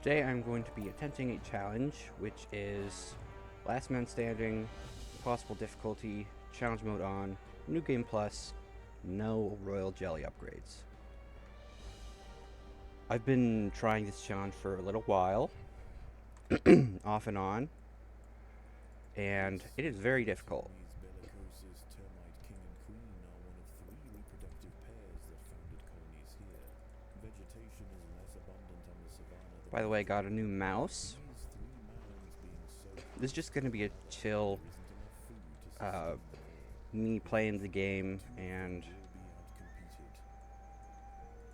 Today I'm going to be attempting a challenge, which is Last Man Standing, Possible Difficulty, Challenge Mode on, New Game Plus, no Royal Jelly upgrades. I've been trying this challenge for a little while, off and on, and it is very difficult. By the way, I got a new mouse. This is just going to be a chill, me playing the game and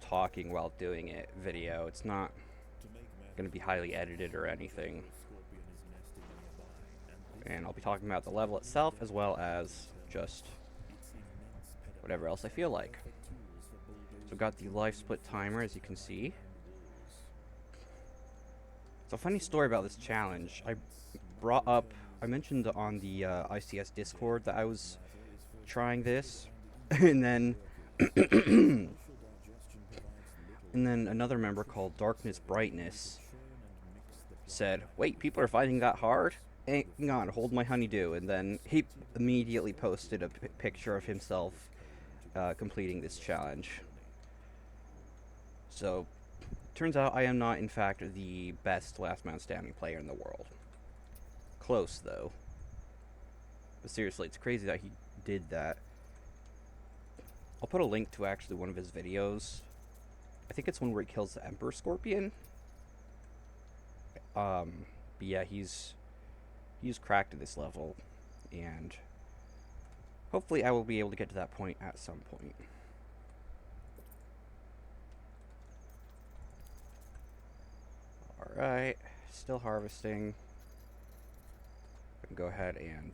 talking while doing it video. It's not going to be highly edited or anything. And I'll be talking about the level itself as well as just whatever else I feel like. So I've got the life split timer, as you can see. So a funny story about this challenge. I mentioned on the ICS Discord that I was trying this, and then another member called Darkness Brightness said, "Wait, people are finding that hard? Hang on, hold my honeydew." And then he immediately posted a picture of himself completing this challenge. So, turns out I am not, in fact, the best Last Man Standing player in the world. Close, though. But seriously, it's crazy that he did that. I'll put a link to actually one of his videos. I think it's one where he kills the Emperor Scorpion. But yeah, he's cracked at this level, and hopefully I will be able to get to that point at some point. Alright, still harvesting. I can go ahead and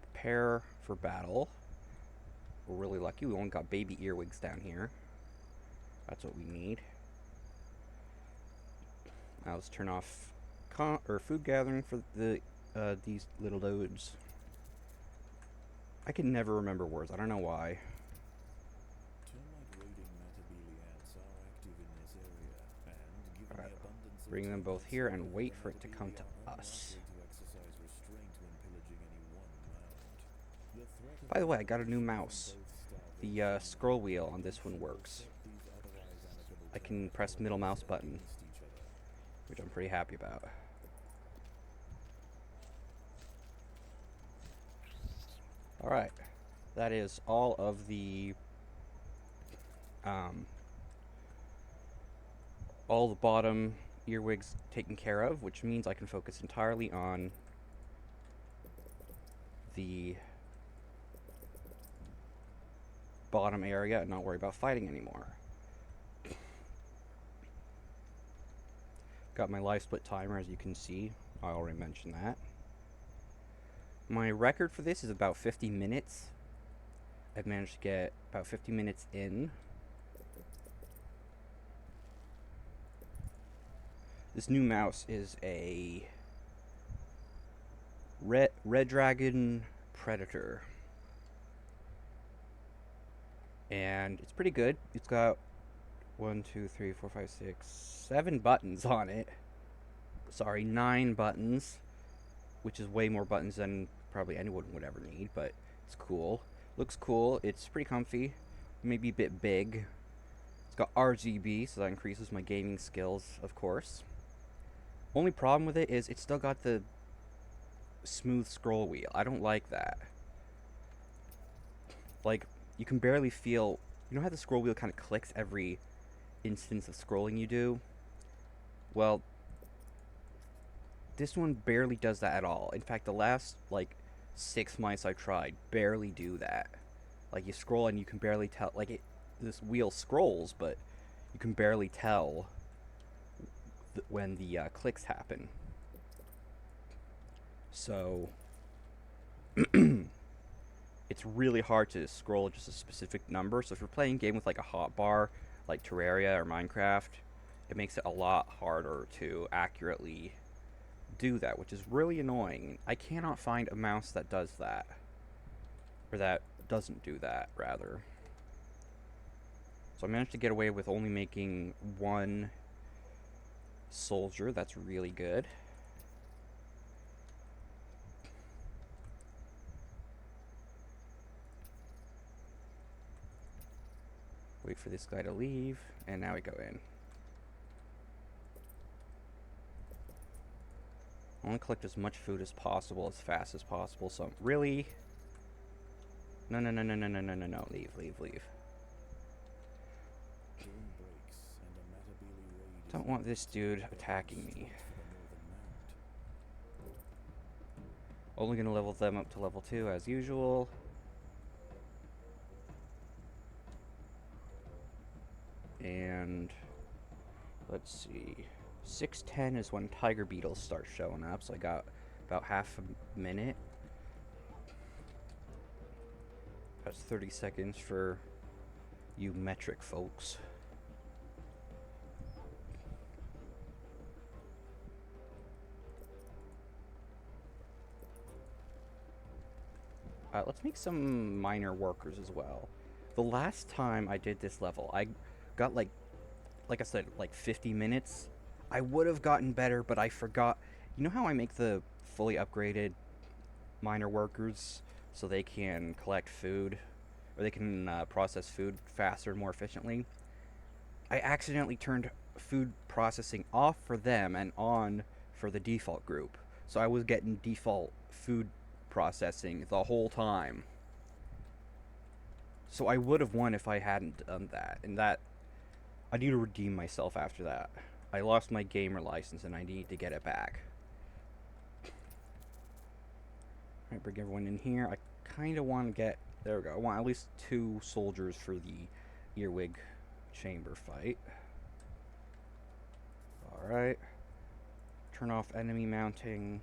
prepare for battle. We're really lucky, we only got baby earwigs down here. That's what we need. Now let's turn off food gathering for these little dudes. I can never remember words, I don't know why. Alright, bring them both here and wait for it to come to us. By the way, I got a new mouse. The scroll wheel on this one works. I can press middle mouse button, which I'm pretty happy about. Alright, that is all of the bottom earwigs taken care of, which means I can focus entirely on the bottom area and not worry about fighting anymore. Got my life split timer, as you can see. I already mentioned that. My record for this is about 50 minutes. I've managed to get about 50 minutes in. This new mouse is a Red Dragon Predator. And it's pretty good. It's got 1, 2, 3, 4, 5, 6, 7 buttons on it. Sorry, 9 buttons, which is way more buttons than probably anyone would ever need, but it's cool. Looks cool. It's pretty comfy. Maybe a bit big. It's got RGB, so that increases my gaming skills, of course. Only problem with it is it's still got the smooth scroll wheel. I don't like that. Like, you can barely feel... You know how the scroll wheel kind of clicks every instance of scrolling you do? Well, this one barely does that at all. In fact, the last, 6 mice I tried barely do that. Like, you scroll and you can barely tell... this wheel scrolls, but you can barely tell when the clicks happen. So... it's really hard to scroll just a specific number. So if you're playing a game with like a hotbar, like Terraria or Minecraft, it makes it a lot harder to accurately do that, which is really annoying. I cannot find a mouse that does that. Or that doesn't do that, rather. So I managed to get away with only making one soldier. That's really good. Wait for this guy to leave, and now we go in. I want to collect as much food as possible, as fast as possible, so really... No, no, no, no, no, no, no, no, no, leave, leave, leave. Don't want this dude attacking me. Only gonna level them up to level 2 as usual. And let's see. 6:10 is when tiger beetles start showing up, so I got about half a minute. That's 30 seconds for you metric folks. Let's make some minor workers as well. The last time I did this level, I got like I said, like 50 minutes. I would have gotten better, but I forgot. You know how I make the fully upgraded minor workers so they can collect food, or they can process food faster and more efficiently? I accidentally turned food processing off for them and on for the default group. So I was getting default food processing the whole time. So I would have won if I hadn't done that. And that, I need to redeem myself after that. I lost my gamer license and I need to get it back. Alright, bring everyone in here. I kind of want to get... There we go. I want at least 2 soldiers for the earwig chamber fight. Alright. Turn off enemy mounting.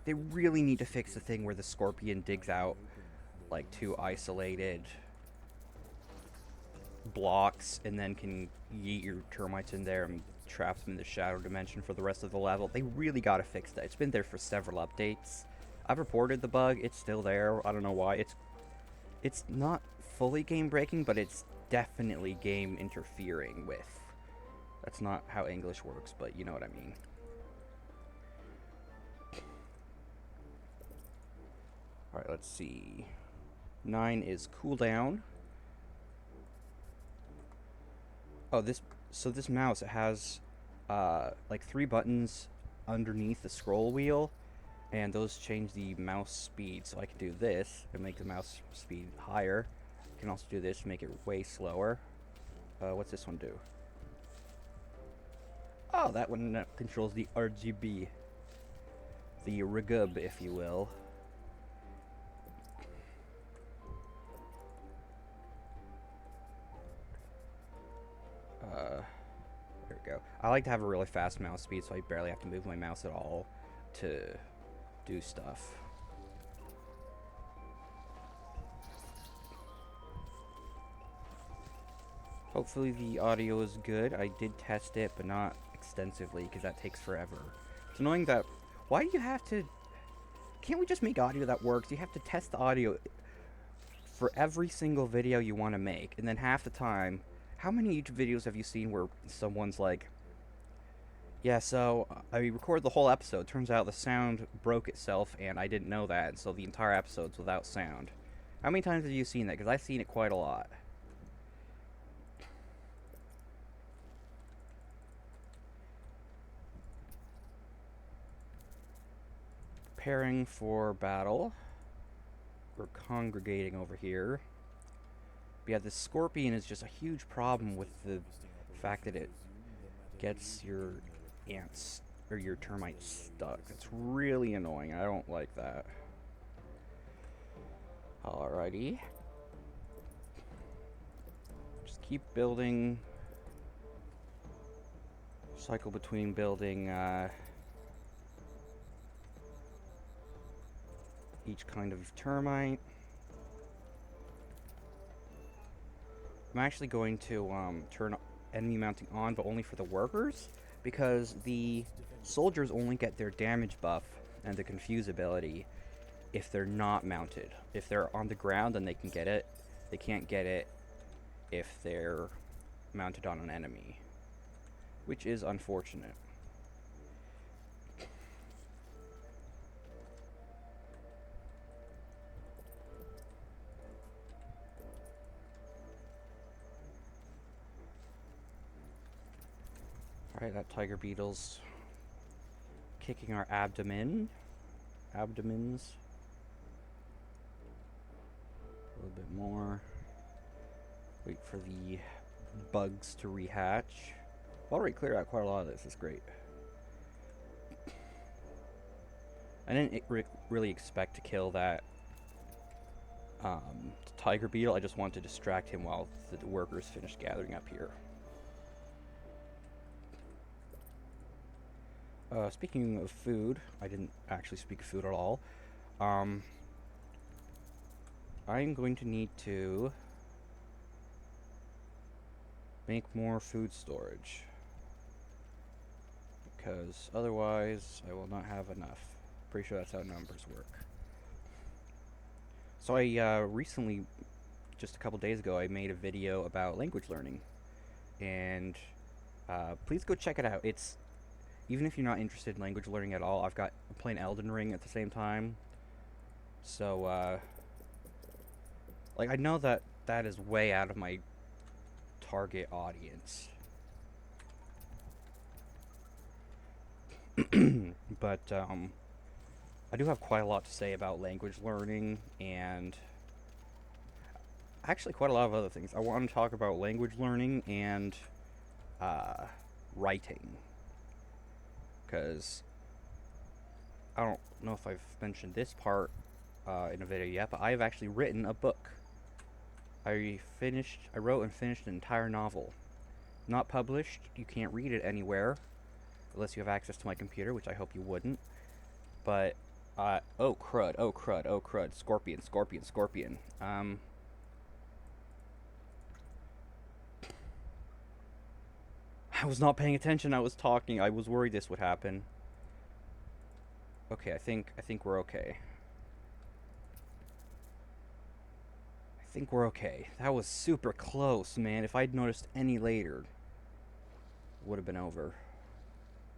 They really need to fix the thing where the scorpion digs out like 2 isolated blocks and then can yeet your termites in there and trap them in the shadow dimension for the rest of the level. They really gotta fix that. It's been there for several updates. I've reported the bug. It's still there. I don't know why. It's not fully game breaking, but it's definitely game interfering with. That's not how English works, but you know what I mean. Alright, let's see. 9 is cooldown. Oh, this mouse, it has like 3 buttons underneath the scroll wheel, and those change the mouse speed. So I can do this and make the mouse speed higher. I can also do this to make it way slower. What's this one do? Oh, that one controls the RGB. The rigub, if you will. There we go. I like to have a really fast mouse speed, so I barely have to move my mouse at all to do stuff. Hopefully the audio is good. I did test it, but not extensively, because that takes forever. It's annoying that... Why do you have to... Can't we just make audio that works? You have to test the audio for every single video you want to make, and then half the time... How many YouTube videos have you seen where someone's like, yeah, so I recorded the whole episode. Turns out the sound broke itself, and I didn't know that, and so the entire episode's without sound. How many times have you seen that? Because I've seen it quite a lot. Preparing for battle. We're congregating over here. But yeah, the scorpion is just a huge problem with the fact that it gets your ants or your termites stuck. It's really annoying. I don't like that. Alrighty. Just keep building. Cycle between building each kind of termite. I'm actually going to turn enemy mounting on, but only for the workers, because the soldiers only get their damage buff and the confuse ability if they're not mounted. If they're on the ground, then they can get it. They can't get it if they're mounted on an enemy. which is unfortunate. Alright, that tiger beetle's kicking our abdomens. A little bit more. Wait for the bugs to rehatch. Already cleared out quite a lot of this. It's great. I didn't really expect to kill that tiger beetle. I just wanted to distract him while the workers finished gathering up here. Speaking of food, I didn't actually speak of food at all. I'm going to need to make more food storage, because otherwise I will not have enough. Pretty sure that's how numbers work. So I recently, just a couple days ago, I made a video about language learning, and please go check it out. It's, even if you're not interested in language learning at all, I'm playing Elden Ring at the same time, so like, I know that that is way out of my target audience. But I do have quite a lot to say about language learning, and actually quite a lot of other things. I want to talk about language learning and writing, because I don't know if I've mentioned this part in a video yet, but I've actually written a book. I wrote and finished an entire novel. Not published. You can't read it anywhere unless you have access to my computer, which I hope you wouldn't. But oh crud, oh crud, oh crud. Scorpion, scorpion, scorpion. I was not paying attention. I was talking. I was worried this would happen. Okay, I think we're okay. I think we're okay. That was super close, man. If I'd noticed any later, it would have been over.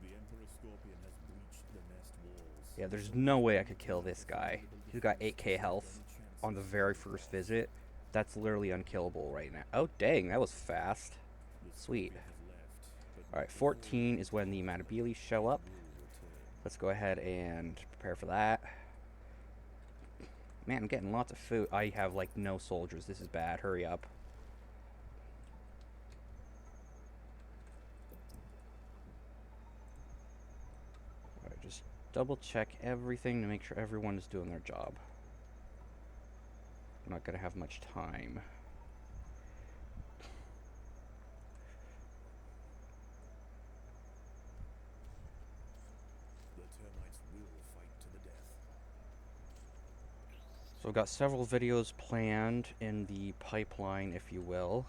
The Emperor Scorpion has breached the nest walls. Yeah, there's no way I could kill this guy. He's got 8k health on the very first visit. That's literally unkillable right now. Oh, dang, that was fast. Sweet. Alright, 14 is when the Matabeles show up. Let's go ahead and prepare for that. Man, I'm getting lots of food. I have, like, no soldiers. This is bad. Hurry up. Alright, just double check everything to make sure everyone is doing their job. I'm not gonna have much time. So I've got several videos planned in the pipeline, if you will.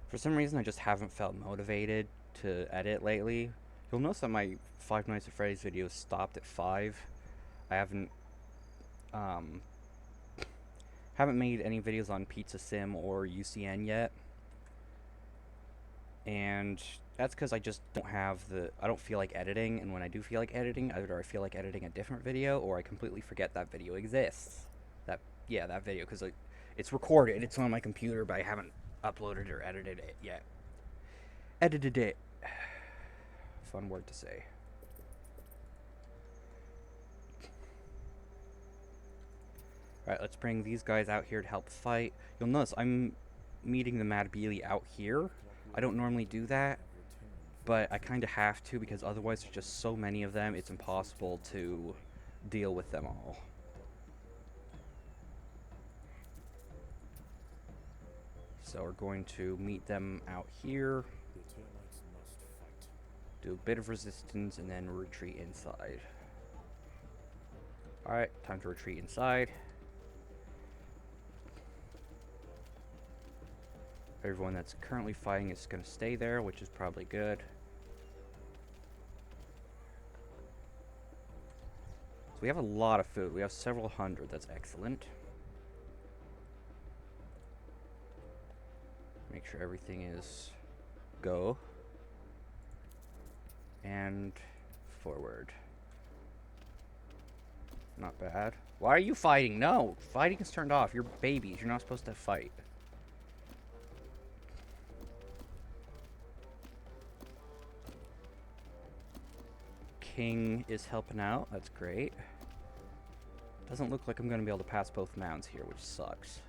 For some reason, I just haven't felt motivated to edit lately. You'll notice that my Five Nights at Freddy's videos stopped at 5. I haven't made any videos on Pizza Sim or UCN yet, and that's because I just don't have I don't feel like editing, and when I do feel like editing, either I feel like editing a different video, or I completely forget that video exists. That video, because it's recorded, it's on my computer, but I haven't uploaded or edited it yet. Edited it. Fun word to say. Alright, let's bring these guys out here to help fight. You'll notice I'm meeting the Matabeles out here. I don't normally do that, but I kind of have to, because otherwise there's just so many of them, it's impossible to deal with them all. So we're going to meet them out here, do a bit of resistance, and then retreat inside. Alright, time to retreat inside. Everyone that's currently fighting is going to stay there, which is probably good. So we have a lot of food. We have several hundred. That's excellent. Make sure everything is go. And forward. Not bad. Why are you fighting? No! Fighting is turned off. You're babies. You're not supposed to fight. King is helping out. That's great. Doesn't look like I'm going to be able to pass both mounds here, which sucks.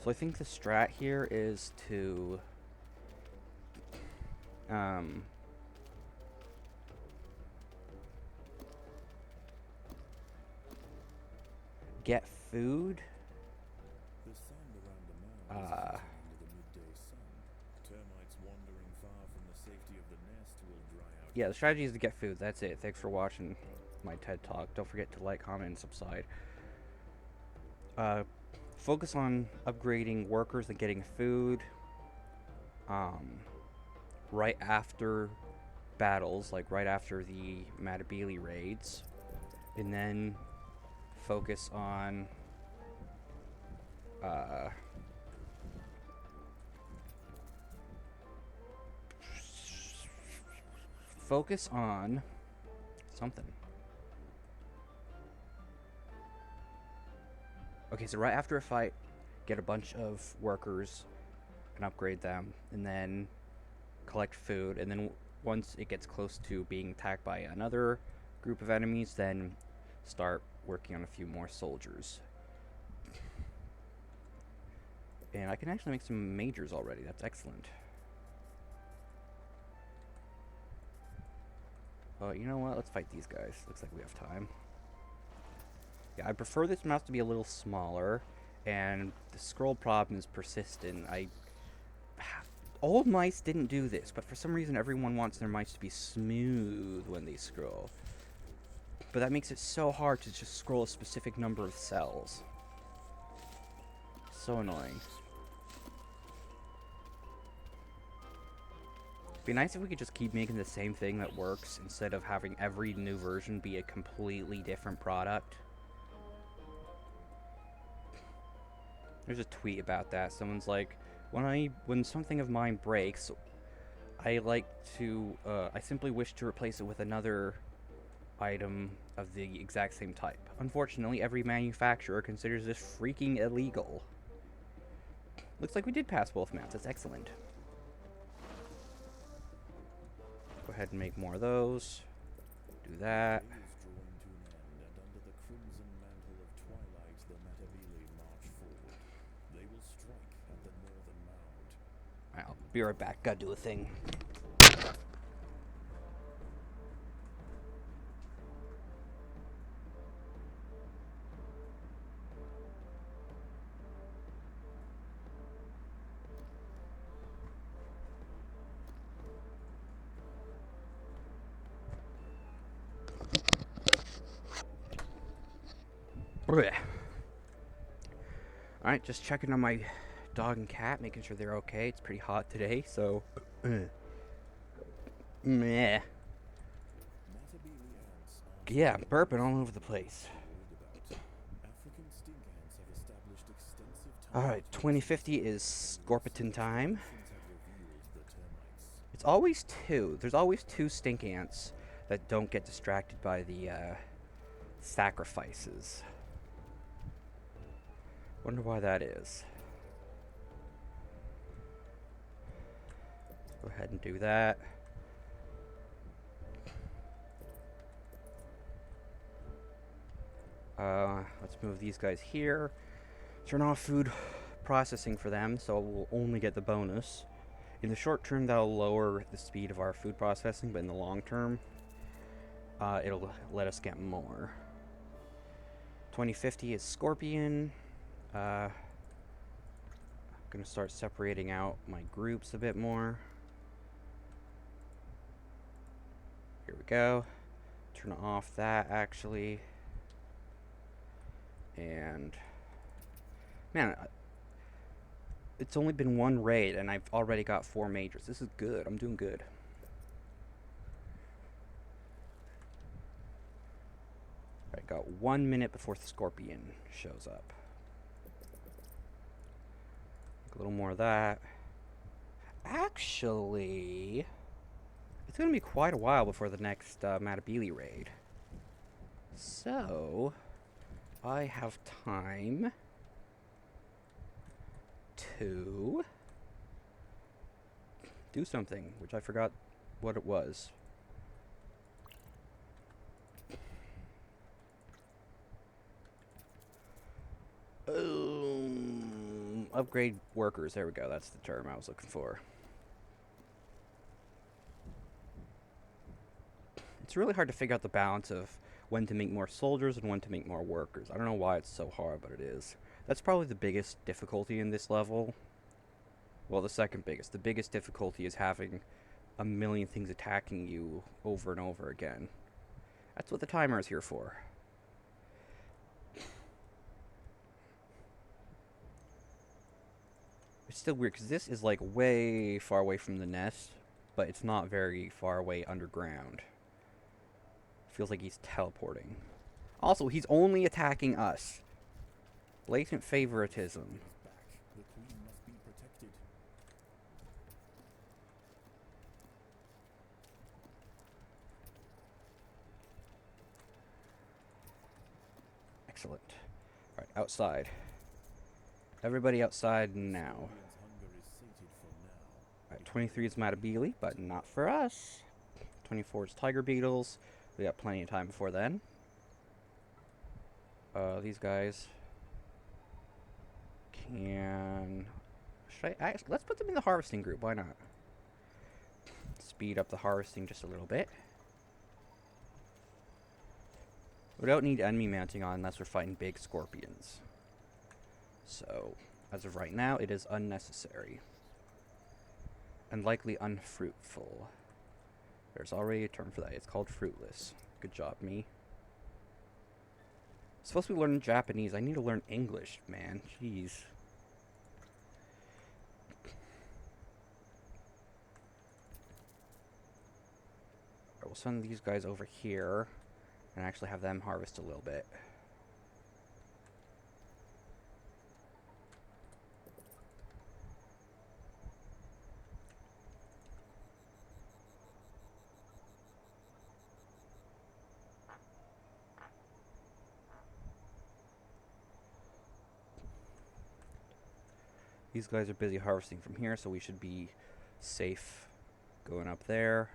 So I think the strat here is to get food. The sand around the mound is hot under the midday sun. Termites wandering far from the safety of the nest will dry out. Yeah, the strategy is to get food. That's it. Thanks for watching my TED Talk. Don't forget to like, comment, and subscribe. Focus on upgrading workers and getting food. Right after battles, like right after the Matabele raids. And then focus on something. Okay, so right after a fight, get a bunch of workers and upgrade them, and then collect food, and then once it gets close to being attacked by another group of enemies, then start working on a few more soldiers. And I can actually make some majors already. That's excellent. You know what? Let's fight these guys. Looks like we have time. Yeah, I prefer this mouse to be a little smaller, and the scroll problem is persistent. Old mice didn't do this, but for some reason everyone wants their mice to be smooth when they scroll. But that makes it so hard to just scroll a specific number of cells. So annoying. It'd be nice if we could just keep making the same thing that works instead of having every new version be a completely different product. There's a tweet about that. Someone's like, when something of mine breaks, I simply wish to replace it with another item of the exact same type. Unfortunately, every manufacturer considers this freaking illegal. Looks like we did pass both mounts. That's excellent. Go ahead and make more of those. Do that. Day is drawing to an end, and under the crimson mantle of twilight, the Matabele march forward. They will strike at the northern mound. I'll be right back. Gotta do a thing. Alright, just checking on my dog and cat, making sure they're okay. It's pretty hot today, so... Meh. Yeah, I'm burping all over the place. Alright, 2050 is Scorpiton time. It's always two. There's always two stink ants that don't get distracted by the sacrifices. Wonder why that is. Go ahead and do that. Let's move these guys here. Turn off food processing for them, so we'll only get the bonus. In the short term, that'll lower the speed of our food processing, but in the long term, it'll let us get more. 2050 is Scorpion. I'm gonna start separating out my groups a bit more. Here we go. Turn off that actually. And man, It's only been one raid, and I've already got 4 majors. This is good. I'm doing good. Alright, got 1 minute before the Scorpion shows up. A little more of that. Actually, it's going to be quite a while before the next Matabele raid. So, I have time to do something, which I forgot what it was. Upgrade workers. There we go. That's the term I was looking for. It's really hard to figure out the balance of when to make more soldiers and when to make more workers. I don't know why it's so hard, but it is. That's probably the biggest difficulty in this level. Well, the second biggest. The biggest difficulty is having a million things attacking you over and over again. That's what the timer is here for. It's still weird, because this is, like, way far away from the nest, but it's not very far away underground. Feels like he's teleporting. Also, he's only attacking us. Blatant favoritism. The queen must be protected. Excellent. Alright, outside. Everybody outside now. Alright, 23 is Matabele, but not for us. 24 is Tiger Beetles. We got plenty of time before then. These guys can... Should I actually... Let's put them in the harvesting group. Why not? Speed up the harvesting just a little bit. We don't need enemy mounting on unless we're fighting big scorpions. So, as of right now, it is unnecessary. And likely unfruitful. There's already a term for that. It's called fruitless. Good job, me. I'm supposed to be learning Japanese. I need to learn English, man. Jeez. Alright, we'll send these guys over here and actually have them harvest a little bit. These guys are busy harvesting from here, so we should be safe going up there.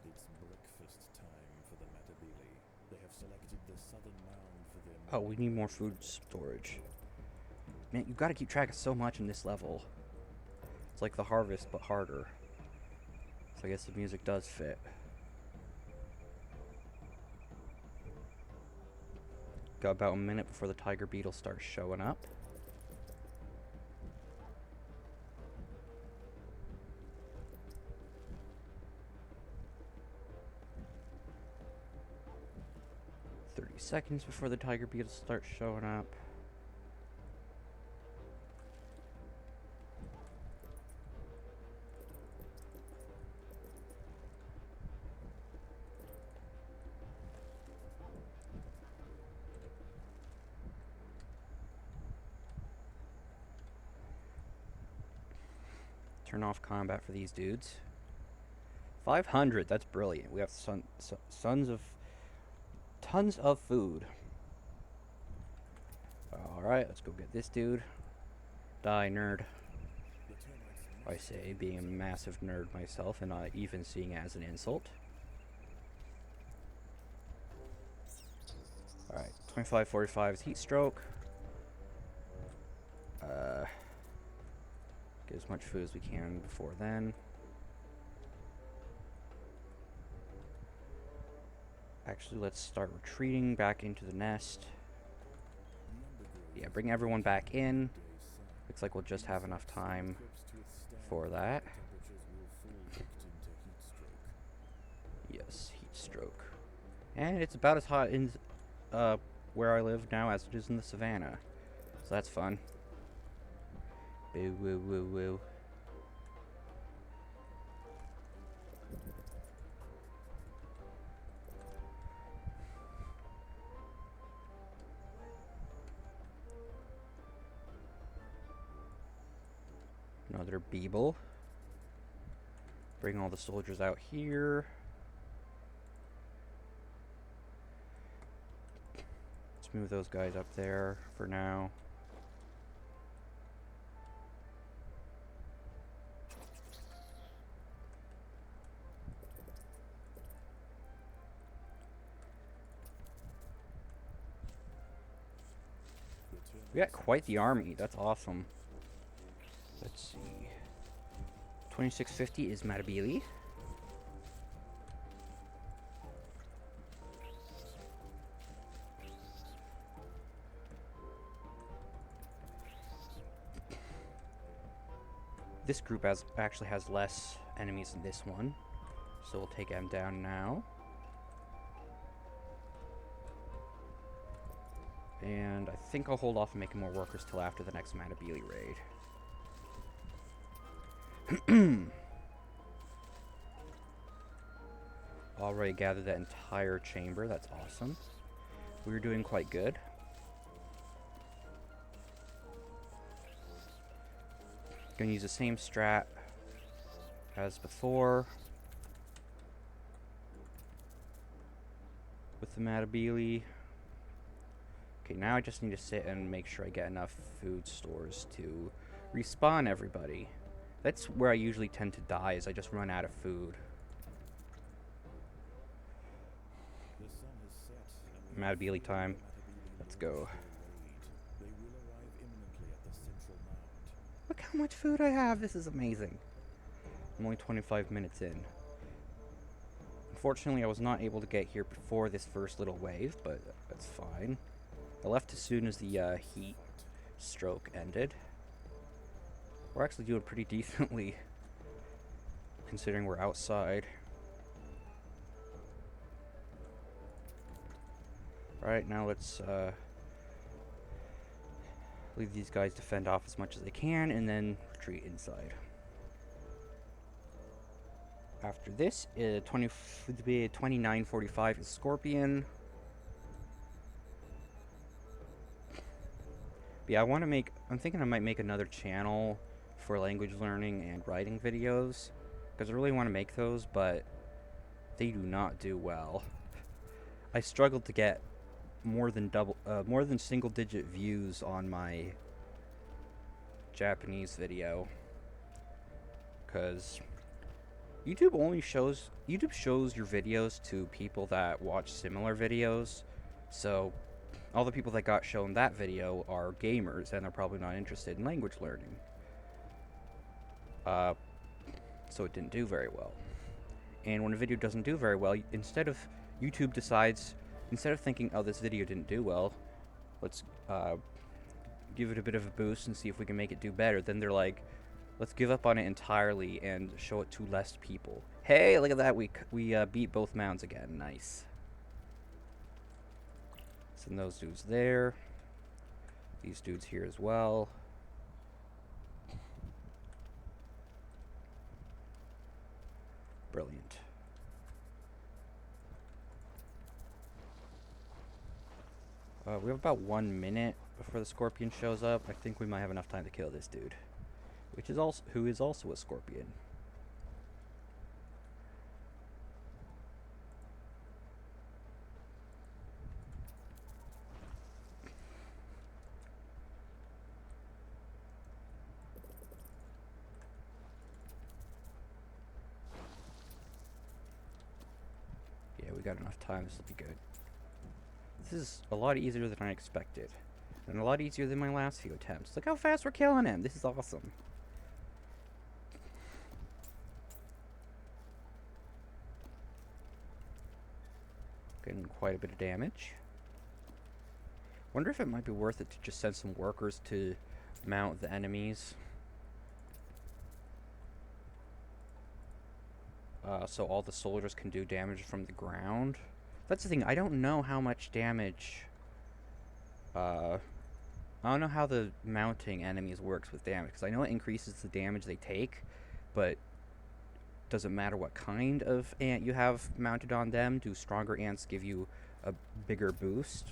It's breakfast time for the Matabele. They have selected the southern mound for their... Oh, we need more food storage. Man, you've got to keep track of so much in this level. It's like the harvest, but harder. So I guess the music does fit. Got about a minute before the tiger beetle starts showing up. Seconds before the tiger beetles start showing up. Turn off combat for these dudes. 500, that's brilliant. We have tons of food. Alright, let's go get this dude. Die, nerd. I say, being a massive nerd myself and not even seeing it as an insult. Alright, 2545 is heat stroke. Get as much food as we can before then. Actually, let's start retreating back into the nest. Yeah, bring everyone back in. Looks like we'll just have enough time for that. Yes, heat stroke. And it's about as hot in where I live now as it is in the savannah. So that's fun. Boo woo woo woo. Another Beeble. Bring all the soldiers out here. Let's move those guys up there for now. We got quite the army. That's awesome. Let's see. 2650 is Matabili. This group actually has less enemies than this one, so we'll take them down now. And I think I'll hold off on making more workers till after the next Matabili raid. Already gathered that entire chamber. That's awesome. We're doing quite good. Gonna use the same strat as before with the Matabili. Okay, now I just need to sit and make sure I get enough food stores to respawn everybody. That's where I usually tend to die, is I just run out of food. Matabili time. Let's go. Look how much food I have. This is amazing. I'm only 25 minutes in. Unfortunately, I was not able to get here before this first little wave, but that's fine. I left as soon as the heat stroke ended. We're actually doing pretty decently, considering we're outside. Right, now let's leave these guys to fend off as much as they can, and then retreat inside. After this, 2945 is Scorpion. But yeah, I'm thinking I might make another channel for language learning and writing videos, because I really want to make those, but they do not do well. I struggled to get more than single-digit views on my Japanese video, because YouTube shows your videos to people that watch similar videos. So all the people that got shown that video are gamers, and they're probably not interested in language learning. So it didn't do very well. And when a video doesn't do very well, instead of thinking, oh, this video didn't do well, let's give it a bit of a boost and see if we can make it do better, then they're like, let's give up on it entirely and show it to less people. Hey, look at that, we beat both mounds again. Nice. Send those dudes there. These dudes here as well. Brilliant. We have about 1 minute before the Scorpion shows up. I think we might have enough time to kill this dude, who is also a Scorpion. Yeah, we got enough time. This will be good. This is a lot easier than I expected, and a lot easier than my last few attempts. Look how fast we're killing him. This is awesome. Getting quite a bit of damage. Wonder if it might be worth it to just send some workers to mount the enemies. so all the soldiers can do damage from the ground. That's the thing. I don't know how much damage. I don't know how the mounting enemies works with damage, because I know it increases the damage they take, but doesn't matter what kind of ant you have mounted on them. Do stronger ants give you a bigger boost?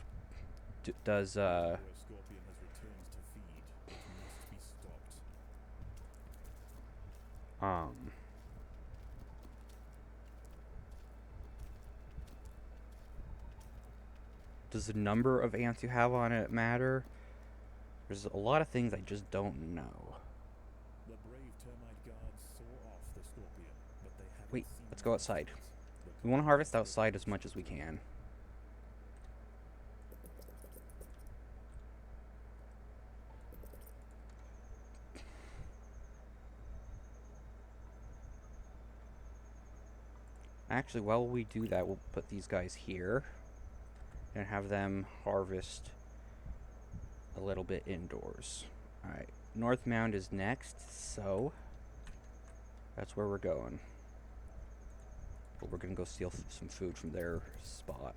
Does A scorpion has returned to feed. It must be stopped. um does the number of ants you have on it matter? There's a lot of things I just don't know. The brave termite guards saw off the scorpion, but they hadn't Wait, seen let's go the outside. effect. The We want to colonists harvest were outside as much as we devastated. can. Actually, while we do that, we'll put these guys here and have them harvest a little bit indoors. Alright, North Mound is next, so that's where we're going. But we're gonna go steal some food from their spot.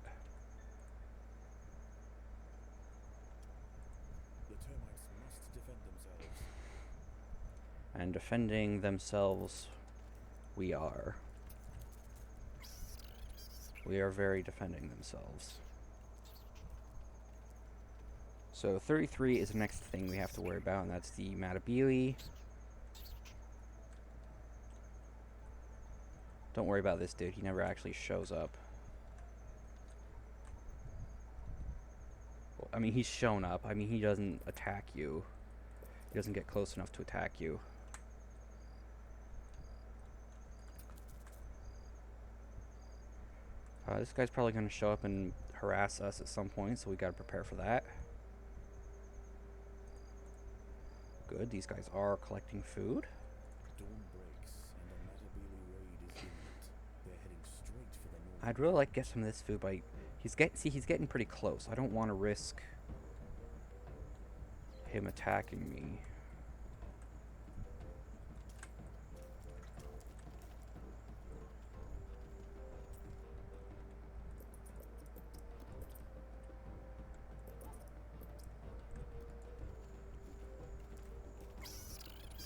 The termites must defend themselves. And defending themselves, we are. We are very defending themselves. So 33 is the next thing we have to worry about, and that's the Matabili. Don't worry about this dude, he never actually shows up. Well, I mean, he's shown up. I mean, he doesn't attack you. He doesn't get close enough to attack you. This guy's probably going to show up and harass us at some point, so we got to prepare for that. Good, these guys are collecting food. Dawn breaks, and a Matabili raid is imminent. They're heading straight for the north. I'd really like to get some of this food, but he's getting pretty close. I don't want to risk him attacking me.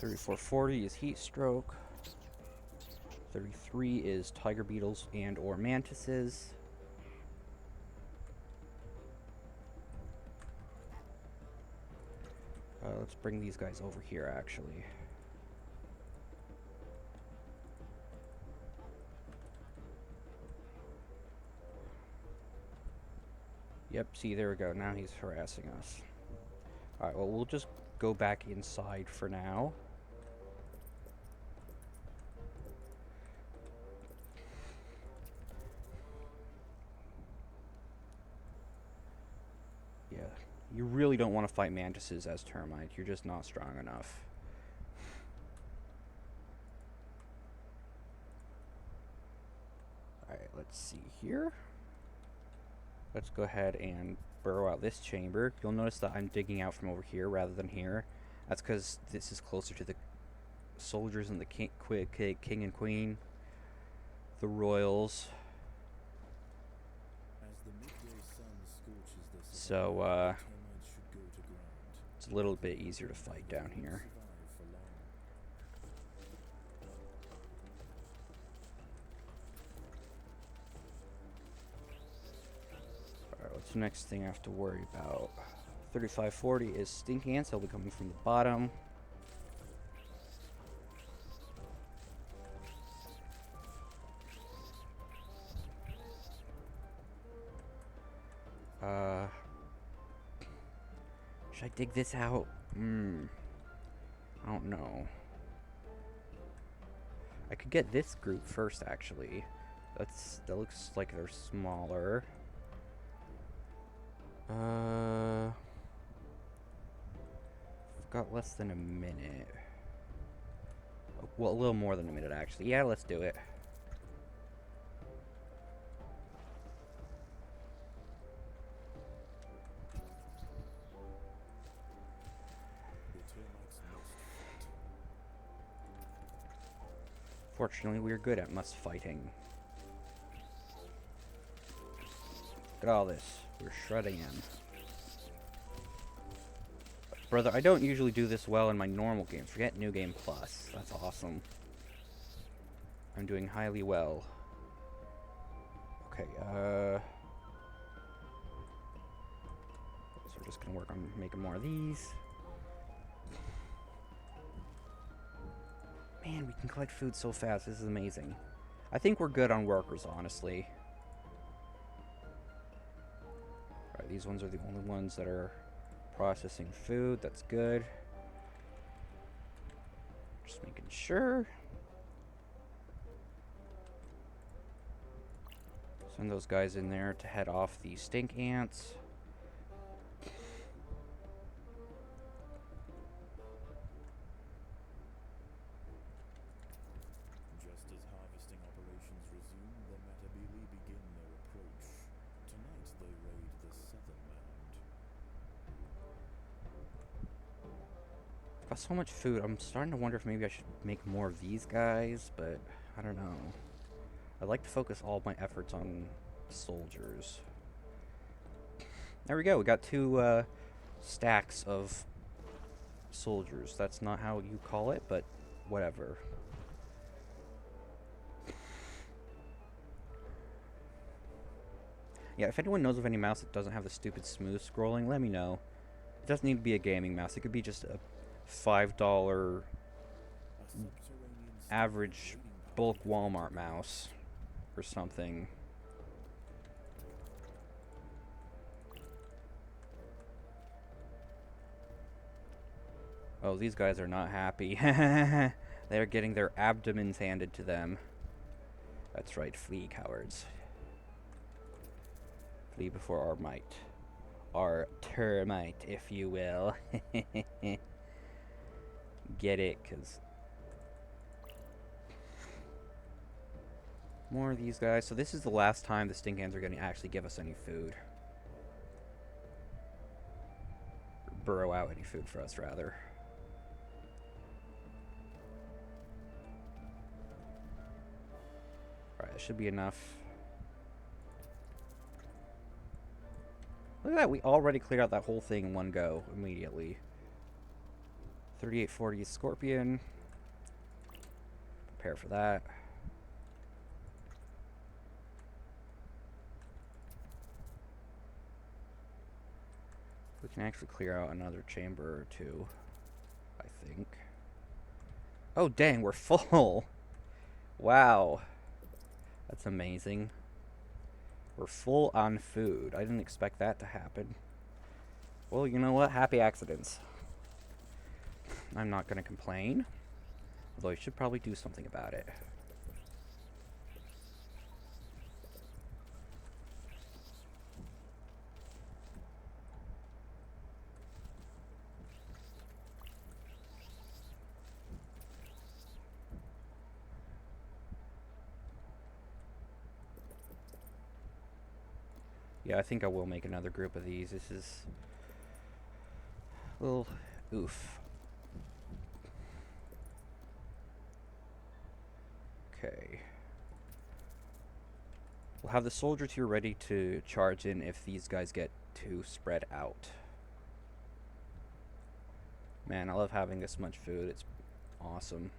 $34.40 is heat stroke. 33 is tiger beetles and or mantises. Let's bring these guys over here, actually. Yep, see, there we go. Now he's harassing us. Alright, well, we'll just go back inside for now. Yeah, you really don't want to fight mantises as termites. You're just not strong enough. Alright, let's see here. Let's go ahead and burrow out this chamber. You'll notice that I'm digging out from over here rather than here. That's because this is closer to the soldiers and the king and queen, the royals. As the midday sun scorches the So, savannah, termites should go to ground. it's a little bit easier to fight down They won't here. survive for long. Alright, what's the next thing I have to worry about? 3540 is stinking ants. They'll be coming from the bottom. Should I dig this out? I don't know. I could get this group first, actually. That looks like they're smaller. I've got less than a minute. Well, a little more than a minute, actually. Yeah, let's do it. The termites must fight. Fortunately, we are good at must fighting. Look at all this. We're shredding him. Brother, I don't usually do this well in my normal games. Forget New Game Plus. That's awesome. I'm doing highly well. Okay, so we're just gonna work on making more of these. Man, we can collect food so fast. This is amazing. I think we're good on workers, honestly. Alright, these ones are the only ones that are processing food. That's good. Just making sure. Send those guys in there to head off the stink ants. Just as harvesting operations resume, the Matabili begin their approach. Tonight they raid the southern mound. I've got so much food. I'm starting to wonder if maybe I should make more of these guys, but I don't know. I'd like to focus all my efforts on soldiers. There we go. We got 2 stacks of soldiers. That's not how you call it, but whatever. Yeah, if anyone knows of any mouse that doesn't have the stupid smooth scrolling, let me know. It doesn't need to be a gaming mouse. It could be just a $5 average bulk Walmart mouse or something. Oh, these guys are not happy. They're getting their abdomens handed to them. That's right, flee, cowards. Flee before our might. Our termite, if you will. Get it, because... More of these guys. So this is the last time the stink ants are going to actually give us any food. Or burrow out any food for us, rather. Alright, that should be enough. Look at that, we already cleared out that whole thing in one go, immediately. 3840 Scorpion. Prepare for that. We can actually clear out another chamber or 2, I think. Oh, dang, we're full. Wow. That's amazing. We're full on food. I didn't expect that to happen. Well, you know what? Happy accidents. I'm not going to complain. Although I should probably do something about it. Yeah, I think I will make another group of these. This is a little oof. Okay. We'll have the soldiers here ready to charge in if these guys get too spread out. Man, I love having this much food. It's awesome.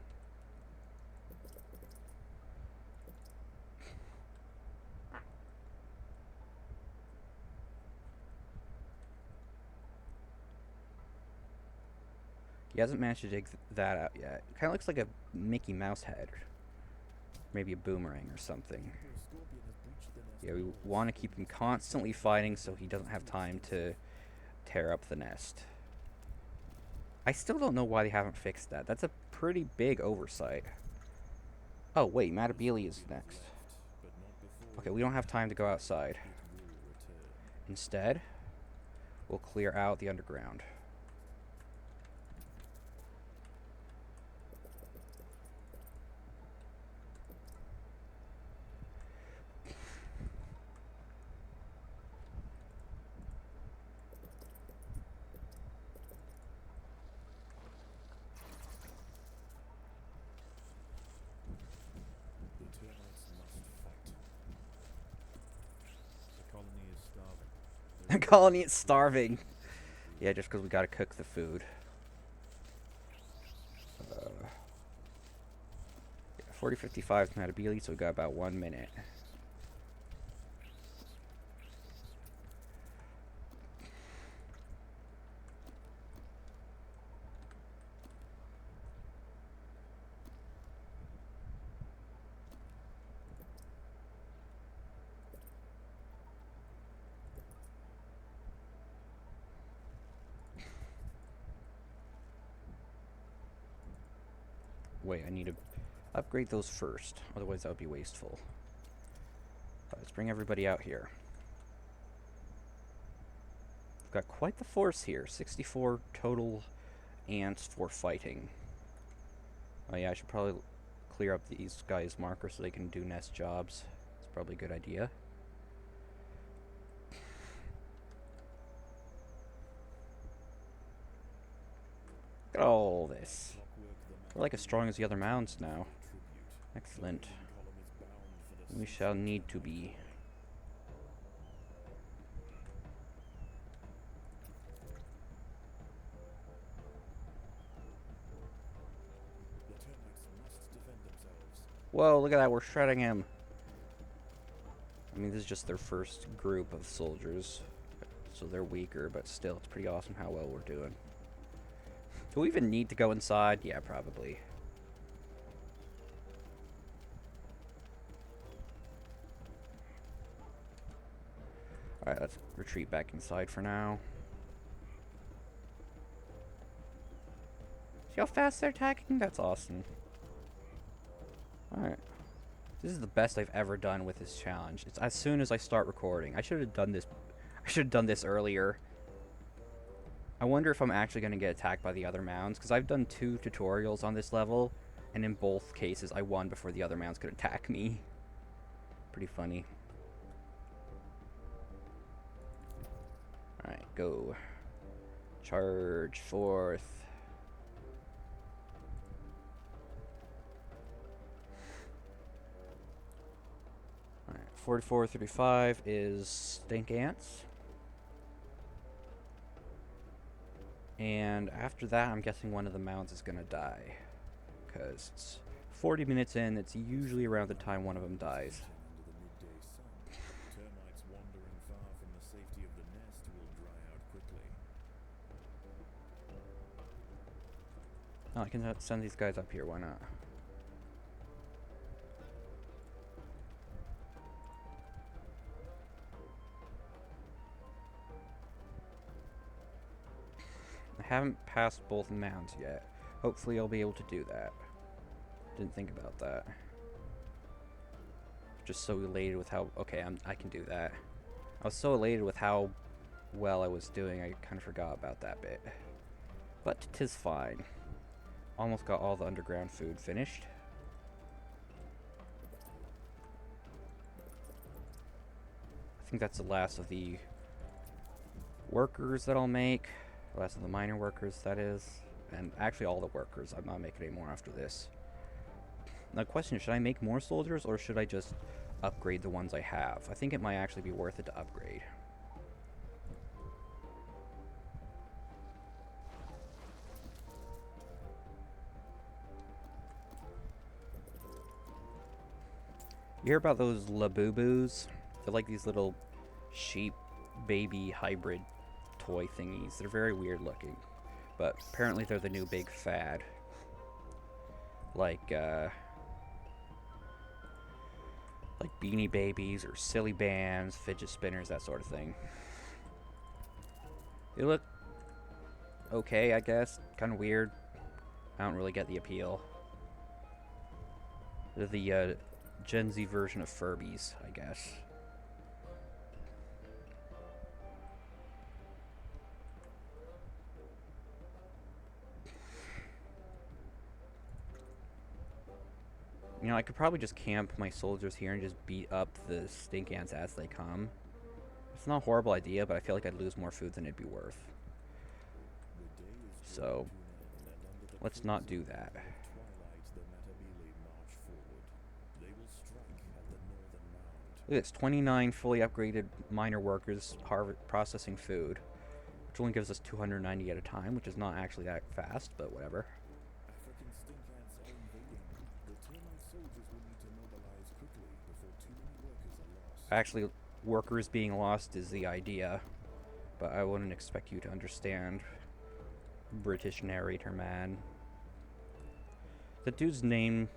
He hasn't managed to dig that out yet. It kind of looks like a Mickey Mouse head. Maybe a boomerang or something. Yeah, we want to keep him constantly fighting so he doesn't have time to tear up the nest. I still don't know why they haven't fixed that. That's a pretty big oversight. Oh, wait, Matabili is next. Okay, we don't have time to go outside. Instead, we'll clear out the underground. Colony is starving. Yeah, just because we gotta cook the food. 40:55 is Matabili, so we got about 1 minute. Wait, I need to upgrade those first, otherwise that would be wasteful. Let's bring everybody out here. We've got quite the force here. 64 total ants for fighting. Oh yeah, I should probably clear up these guys' markers so they can do nest jobs. It's probably a good idea. Look at all this. We're like as strong as the other mounds now. Excellent. We shall need to be. Whoa, look at that, we're shredding him. I mean, this is just their first group of soldiers, so they're weaker, but still, it's pretty awesome how well we're doing. Do we even need to go inside? Yeah, probably. Alright, let's retreat back inside for now. See how fast they're attacking? That's awesome. Alright. This is the best I've ever done with this challenge. It's as soon as I start recording. I should have done this earlier. I wonder if I'm actually going to get attacked by the other mounds, because I've done 2 tutorials on this level, and in both cases I won before the other mounds could attack me. Pretty funny. Alright, go. Charge forth. Alright, 44:35 is stink ants. And after that, I'm guessing one of the mounds is gonna die. Because it's 40 minutes in, it's usually around the time one of them dies. Termites wandering far from the safety of the nest will dry out quickly. Oh, I can send these guys up here, why not? I haven't passed both mounds yet. Hopefully I'll be able to do that. Didn't think about that. Just so elated with how... Okay, I can do that. I was so elated with how well I was doing, I kind of forgot about that bit. But 'tis fine. Almost got all the underground food finished. I think that's the last of the workers that I'll make. The last of the minor workers, that is. And actually all the workers. I'm not making any more after this. Now the question is, should I make more soldiers or should I just upgrade the ones I have? I think it might actually be worth it to upgrade. You hear about those Labubus? They're like these little sheep baby hybrid toy thingies. They're very weird looking. But apparently they're the new big fad. Like Beanie Babies or Silly Bands, fidget spinners, that sort of thing. They look okay, I guess. Kind of weird. I don't really get the appeal. They're the Gen Z version of Furbies, I guess. You know, I could probably just camp my soldiers here and just beat up the stink ants as they come. It's not a horrible idea, but I feel like I'd lose more food than it'd be worth. So, let's not do that. Twilight, the Matabili march forward. They will strike at the northern mound. Look at this, 29 fully upgraded miner workers processing food, which only gives us 290 at a time, which is not actually that fast, but whatever. African stink ants are invading. The termite soldiers will need to mobilize quickly before too many workers are lost. Actually, workers being lost is the idea, but I wouldn't expect you to understand. British narrator man. The dude's name,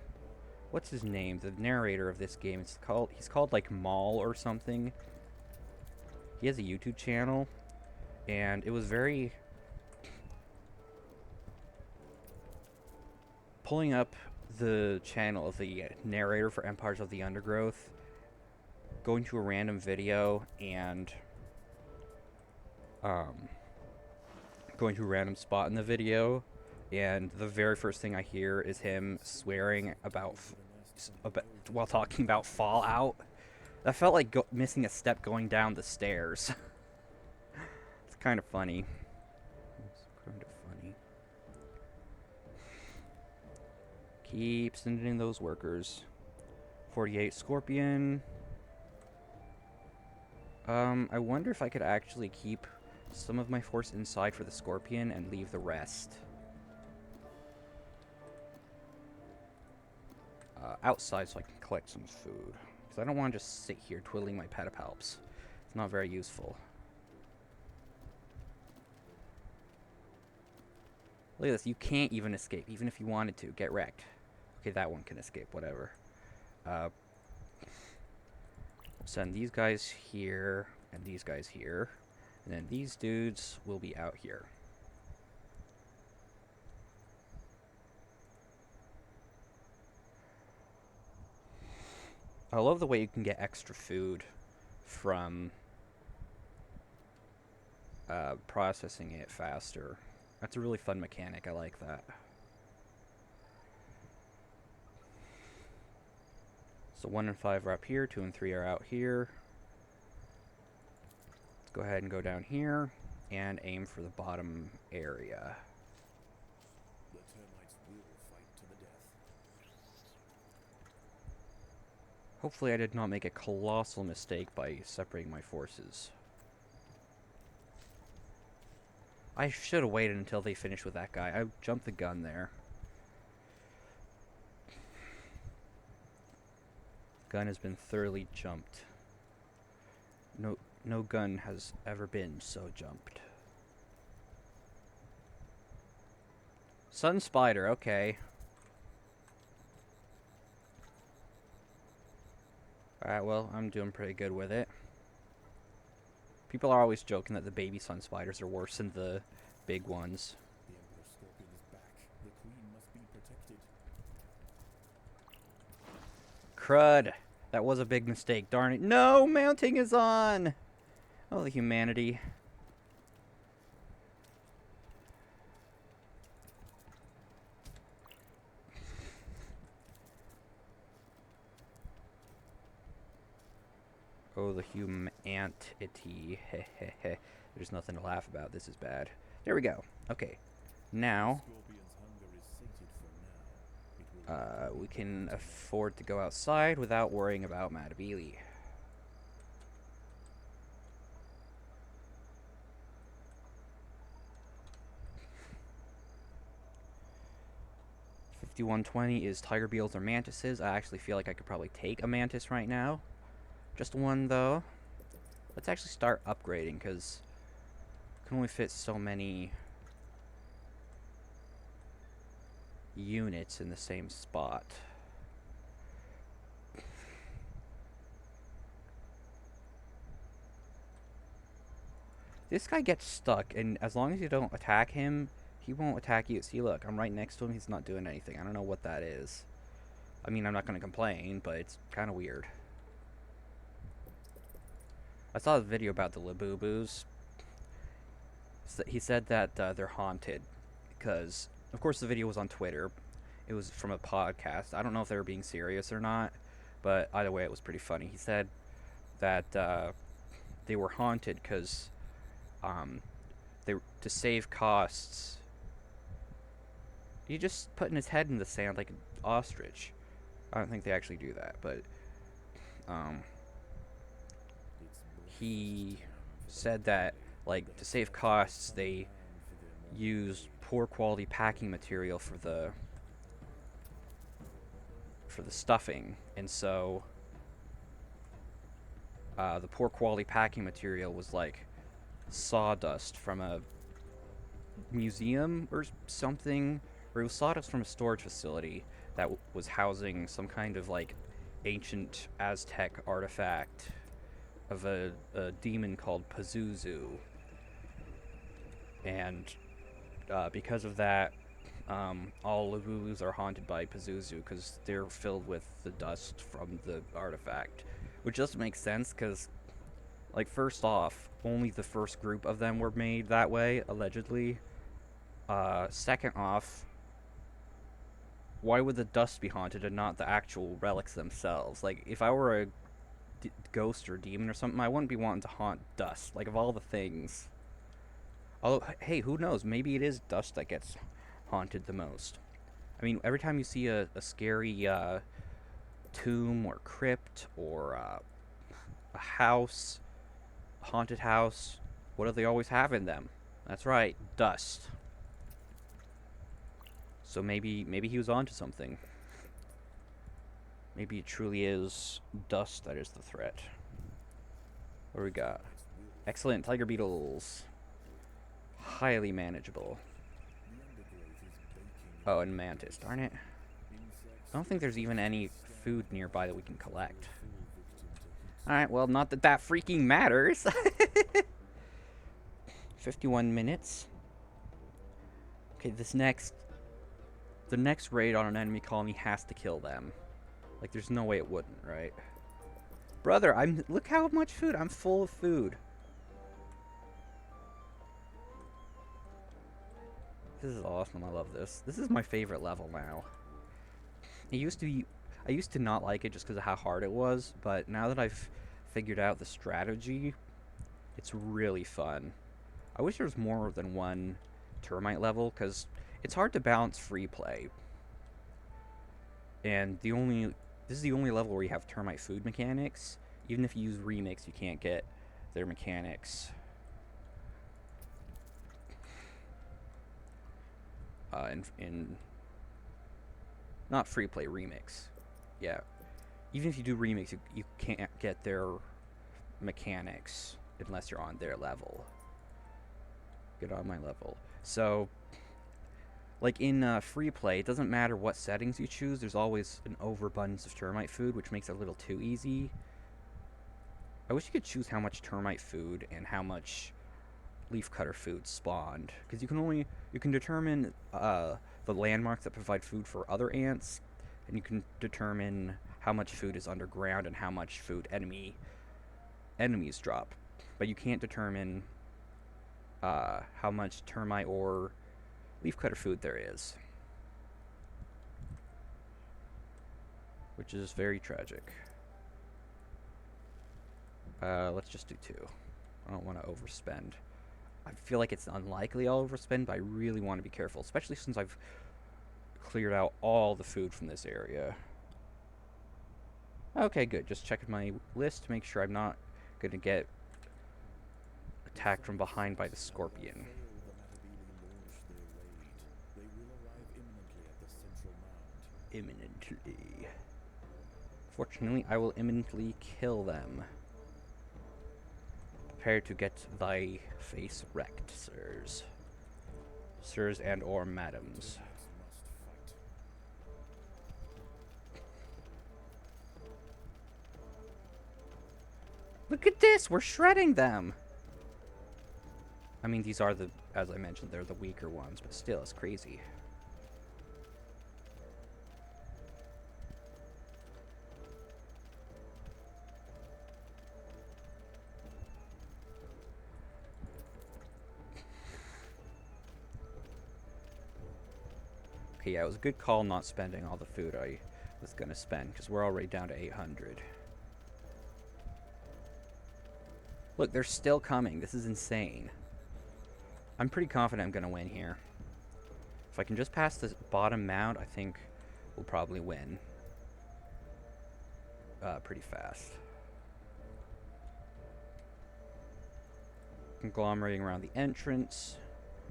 what's his name? The narrator of this game, he's called like Maul or something. He has a YouTube channel, and it was very, pulling up the channel of the narrator for Empires of the Undergrowth, going to a random video and going to a random spot in the video, and the very first thing I hear is him swearing about while talking about Fallout. That felt like missing a step going down the stairs. It's kind of funny. It's kind of funny. Keep sending those workers. 48 Scorpion. I wonder if I could actually keep some of my force inside for the Scorpion and leave the rest outside so I can collect some food. Because I don't want to just sit here twiddling my pedipalps. It's not very useful. Look at this. You can't even escape, even if you wanted to. Get wrecked. Okay, that one can escape. Whatever. We'll send these guys here and these guys here. And then these dudes will be out here. I love the way you can get extra food from processing it faster. That's a really fun mechanic. I like that. So 1 and 5 are up here, 2 and 3 are out here. Let's go ahead and go down here and aim for the bottom area. The termites will fight to the death. Hopefully I did not make a colossal mistake by separating my forces. I should have waited until they finished with that guy. I jumped the gun there. Gun has been thoroughly jumped. No gun has ever been so jumped. Sun Spider, okay. Alright, well, I'm doing pretty good with it. People are always joking that the baby Sun Spiders are worse than the big ones. The Emperor Scorpion is back. The Queen must be protected. Crud. That was a big mistake, darn it. No, mounting is on! Oh, the humanity. Oh, the humanity. There's nothing to laugh about. This is bad. There we go. Okay. Now, Scorpion's hunger is sated for now. It will we can afford to go outside without worrying about Matabili. $51.20 is tiger beetles or mantises. I actually feel like I could probably take a mantis right now. Just one, though. Let's actually start upgrading, because I can only fit so many units in the same spot. This guy gets stuck, and as long as you don't attack him, he won't attack you. See, look, I'm right next to him. He's not doing anything. I don't know what that is. I mean, I'm not going to complain, but it's kind of weird. I saw a video about the Labubus. He said that they're haunted because, of course, the video was on Twitter. It was from a podcast. I don't know if they were being serious or not, but either way, it was pretty funny. He said that they were haunted because to save costs. He just putting his head in the sand like an ostrich. I don't think they actually do that, but he said that, like, to save costs, they used poor quality packing material for the stuffing, and so the poor quality packing material was like sawdust from a museum or something, or it was sawdust from a storage facility that was housing some kind of like ancient Aztec artifact of a demon called Pazuzu. And because of that, all Lulus are haunted by Pazuzu because they're filled with the dust from the artifact. Which just makes sense because, like, first off, only the first group of them were made that way, allegedly. Second off, why would the dust be haunted and not the actual relics themselves? Like, if I were a ghost or demon or something, I wouldn't be wanting to haunt dust. Like, of all the things. Although, hey, who knows? Maybe it is dust that gets haunted the most. I mean, every time you see a scary tomb or crypt or a house, a haunted house, what do they always have in them? That's right, dust. So maybe he was onto something. Maybe it truly is dust that is the threat. What do we got? Excellent, tiger beetles. Highly manageable. Oh, and mantis, darn it. I don't think there's even any food nearby that we can collect. Alright, well, not that that freaking matters. 51 minutes. Okay, the next raid on an enemy colony has to kill them. Like, there's no way it wouldn't, right? Brother, look how much food, I'm full of food. This is awesome, I love this. This is my favorite level now. I used to not like it just because of how hard it was, but now that I've figured out the strategy, it's really fun. I wish there was more than one termite level, because it's hard to balance free play. And this is the only level where you have termite food mechanics. Even if you use remix, you can't get their mechanics. In not free play, remix. Yeah. Even if you do remix, you can't get their mechanics unless you're on their level. Get on my level. So, like in free play, it doesn't matter what settings you choose, there's always an overabundance of termite food, which makes it a little too easy. I wish you could choose how much termite food and how much leafcutter food spawned, because you can determine the landmarks that provide food for other ants, and you can determine how much food is underground and how much food enemies drop, but you can't determine how much termite or leafcutter food there is, which is very tragic. Let's just do 2. I don't want to overspend. I feel like it's unlikely I'll overspend, but I really want to be careful, especially since I've cleared out all the food from this area. Okay, good. Just checking my list to make sure I'm not going to get attacked from behind by the scorpion. Imminently. Fortunately, I will imminently kill them. Prepare to get thy face wrecked, sirs. Sirs and or madams. Look at this! We're shredding them! I mean, these are as I mentioned, they're the weaker ones, but still, it's crazy. Okay, yeah, it was a good call not spending all the food I was gonna spend, because we're already down to 800. Look, they're still coming. This is insane. I'm pretty confident I'm gonna win here. If I can just pass this bottom mound, I think we'll probably win. Pretty fast. conglomerating around the entrance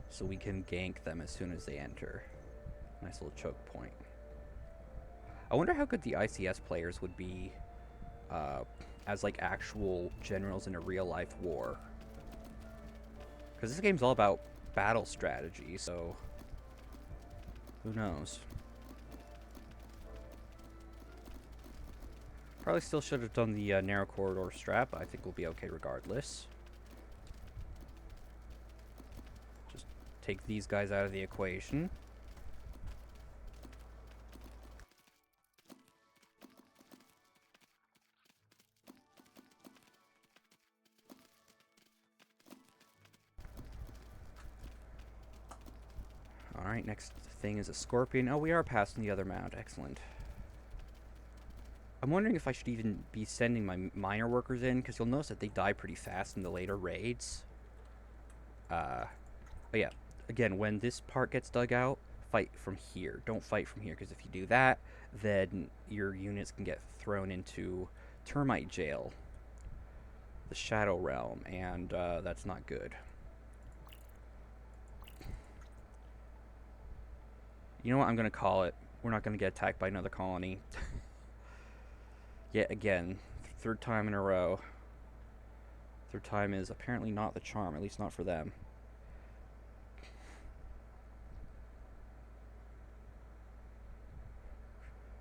so we can gank them as soon as they enter. Nice little choke point. I wonder how good the ICS players would be as like actual generals in a real life war. Because this game's all about battle strategy, so who knows? Probably still should have done the narrow corridor strat, but I think we'll be okay regardless. Just take these guys out of the equation. Alright, next thing is a scorpion. Oh, we are passing the other mound. Excellent. I'm wondering if I should even be sending my miner workers in, because you'll notice that they die pretty fast in the later raids. But yeah, again, when this part gets dug out, fight from here. Don't fight from here, because if you do that, then your units can get thrown into termite jail, the Shadow Realm, and that's not good. You know what? I'm going to call it. We're not going to get attacked by another colony. Yet again, third time in a row. Third time is apparently not the charm, at least not for them.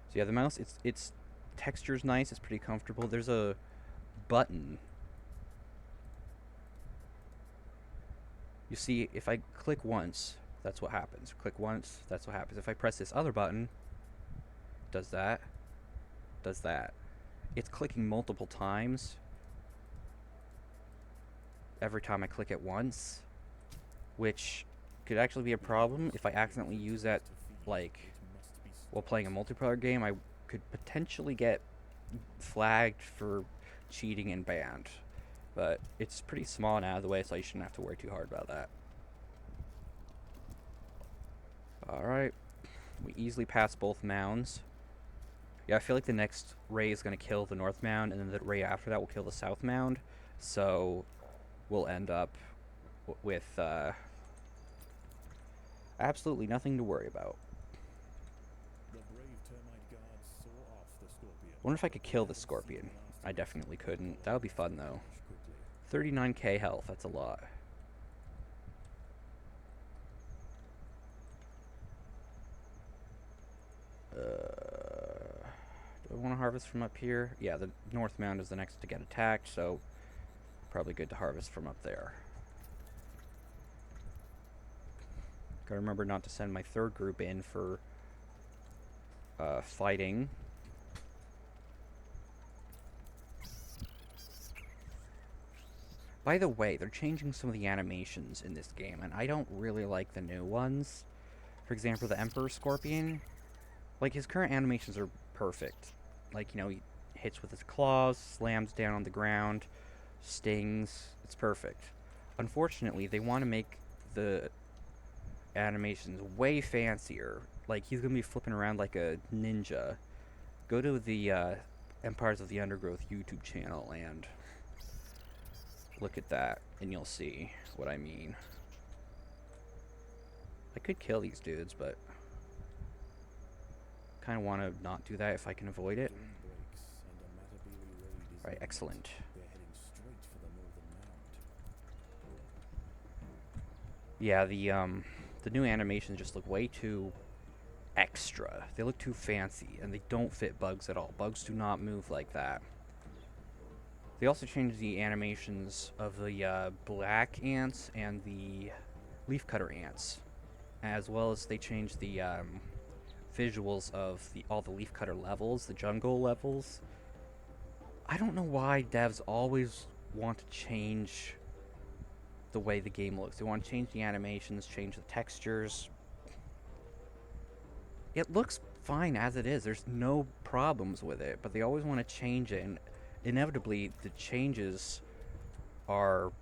So yeah, the mouse, its texture's nice, it's pretty comfortable. There's a button. You see, if I click once, that's what happens. Click once, that's what happens. If I press this other button, does that, does that. It's clicking multiple times every time I click it once, which could actually be a problem if I accidentally use that, like, while playing a multiplayer game. I could potentially get flagged for cheating and banned, but it's pretty small and out of the way, so you shouldn't have to worry too hard about that. Alright, we easily passed both mounds. Yeah, I feel like the next ray is going to kill the north mound, and then the ray after that will kill the south mound, so we'll end up with absolutely nothing to worry about. Wonder if I could kill the scorpion. I definitely couldn't. That would be fun though. 39k health, that's a lot. Do I want to harvest from up here? Yeah, the north mound is the next to get attacked, so probably good to harvest from up there. Gotta remember not to send my third group in for fighting. By the way, they're changing some of the animations in this game, and I don't really like the new ones. For example, the Emperor Scorpion, like, his current animations are perfect. Like, you know, he hits with his claws, slams down on the ground, stings. It's perfect. Unfortunately, they want to make the animations way fancier. Like, he's going to be flipping around like a ninja. Go to the Empires of the Undergrowth YouTube channel and look at that, and you'll see what I mean. I could kill these dudes, but kind of want to not do that if I can avoid it. Alright, excellent. Yeah, the new animations just look way too extra. They look too fancy, and they don't fit bugs at all. Bugs do not move like that. They also changed the animations of the black ants and the leafcutter ants, as well as they changed the visuals of all the leafcutter levels, the jungle levels. I don't know why devs always want to change the way the game looks. They want to change the animations, change the textures. It looks fine as it is. There's no problems with it, but they always want to change it, and inevitably the changes don't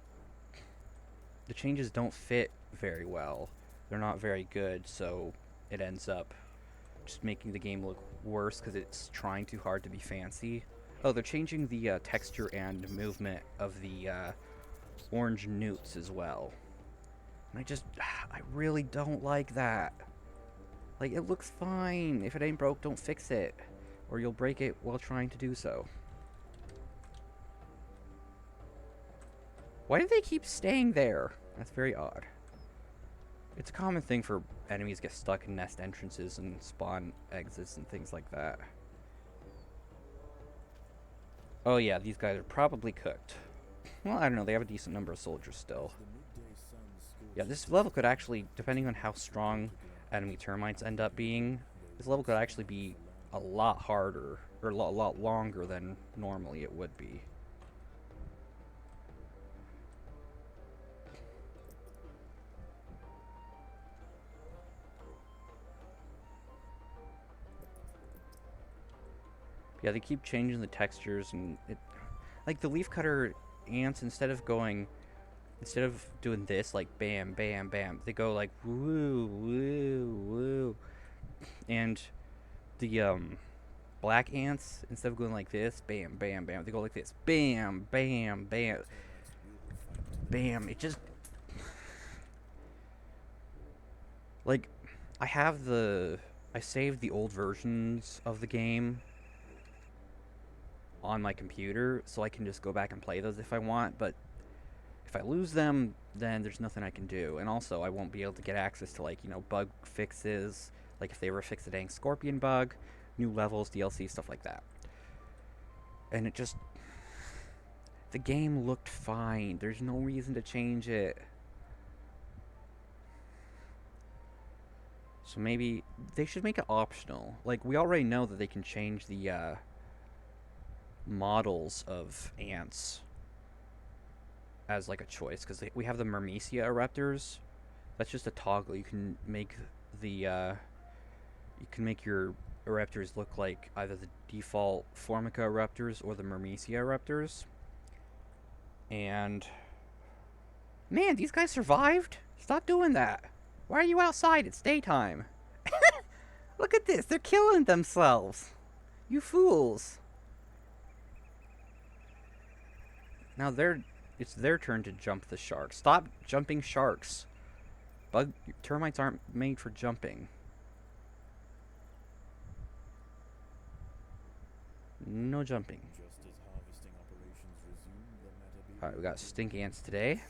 fit very well. They're not very good, so it ends up just making the game look worse because it's trying too hard to be fancy. Oh, they're changing the texture and movement of the orange newts as well. And I really don't like that. Like, it looks fine. If it ain't broke, don't fix it. Or you'll break it while trying to do so. Why do they keep staying there? That's very odd. It's a common thing for enemies to get stuck in nest entrances and spawn exits and things like that. Oh yeah, these guys are probably cooked. Well, I don't know, they have a decent number of soldiers still. Yeah, this level could actually, depending on how strong enemy termites end up being, this level could actually be a lot harder, or a lot longer than normally it would be. Yeah, they keep changing the textures, and it, like the leafcutter ants, instead of doing this like bam bam bam, they go like woo woo woo. And the black ants, instead of going like this bam bam bam, they go like this bam bam bam bam. It just, like, I saved the old versions of the game on my computer, so I can just go back and play those if I want, but if I lose them, then there's nothing I can do. And also, I won't be able to get access to, like, bug fixes, like if they were to fix the dang scorpion bug, new levels, DLC, stuff like that. And it just, the game looked fine. There's no reason to change it. So maybe they should make it optional. Like, we already know that they can change the models of ants as like a choice, because we have the Myrmecia eruptors. That's just a toggle. You can make your eruptors look like either the default Formica eruptors or the Myrmecia eruptors. And man, these guys survived. Stop doing that. Why are you outside? It's daytime. Look at this. They're killing themselves. You fools. Now it's their turn to jump the shark. Stop jumping sharks. Termites aren't made for jumping. No jumping. Alright, we got stink ants today.